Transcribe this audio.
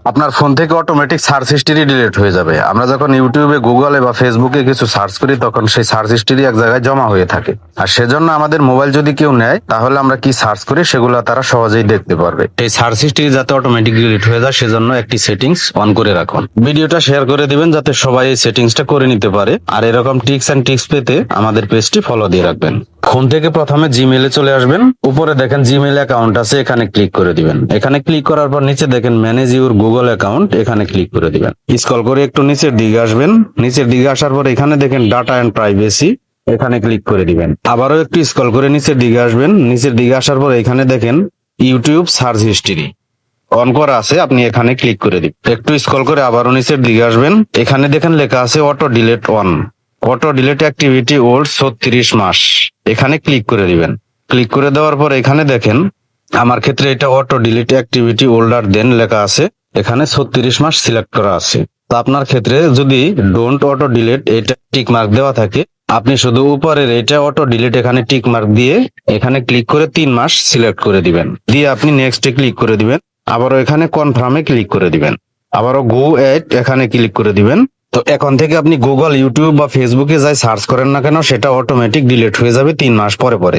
আপনার ফোন থেকে automatic search history delete হয়ে যাবে। আমরা যখন ইউটিউবে, গুগলে বা ফেসবুকে কিছু সার্চ করি তখন সেই সার্চ হিস্ট্রি এক জায়গায় জমা হয়ে থাকে। আর সেজন্য আমাদের মোবাইল যদি কেউ নেয় তাহলে আমরা কি সার্চ করি সেগুলো তারা সহজেই দেখতে পারবে। এই সার্চ হিস্ট্রি যাতে অটোমেটিক ডিলিট হয়ে যায় সেজন্য একটি সেটিংস অন করে রাখুন। ভিডিওটা শেয়ার করে দিবেন যাতে সবাই এই সেটিংসটা করে নিতে পারে। আর এরকম টিপস এন্ড টিপস পেতে আমাদের পেজটি ফলো দিয়ে রাখবেন। ফোন থেকে প্রথমে জিমেইলে চলে আসবেন। উপরে দেখেন জিমেইল অ্যাকাউন্ট আছে, এখানে ক্লিক করে দিবেন। এখানে ক্লিক করার পর নিচে দেখেন ম্যানেজ ইউর গুগল অ্যাকাউন্ট, এখানে ক্লিক করে দিবেন। স্ক্রল করে একটু নিচের দিকে আসবেন। নিচের দিকে আসার পর এখানে দেখেন ডাটা এন্ড প্রাইভেসি, এখানে ক্লিক করে দিবেন। আবারও একটু স্ক্রল করে নিচের দিকে আসবেন। নিচের দিকে আসার পর এখানে দেখেন ইউটিউব সার্চ হিস্ট্রি অন করা আছে, আপনি এখানে ক্লিক করে দিবেন। একটু স্ক্রল করে আবারও নিচের দিকে আসবেন। এখানে দেখেন লেখা আছে auto delete on, auto delete activity old 36 মাস, এখানে ক্লিক করে দিবেন। ক্লিক করে দেওয়ার পর এখানে দেখেন আমার ক্ষেত্রে এটা auto delete activity older than লেখা আছে, এখানে 36 মাস সিলেক্ট করা আছে। তো আপনার ক্ষেত্রে যদি ডোন্ট অটো ডিলিট এটা টিক মার্ক দেওয়া থাকে, আপনি শুধু উপরের এটা অটো ডিলিট এখানে টিক মার্ক দিয়ে এখানে ক্লিক করে 3 মাস সিলেক্ট করে দিবেন। দিয়ে আপনি নেক্সটে ক্লিক করে দিবেন। আবারও এখানে কনফার্মে ক্লিক করে দিবেন। আবারও গো এট এখানে ক্লিক করে দিবেন। তো এখন থেকে আপনি গুগল, ইউটিউব বা ফেসবুকে যাই সার্চ করেন না কেন সেটা অটোমেটিক ডিলিট হয়ে যাবে 3 মাস পরে পরে।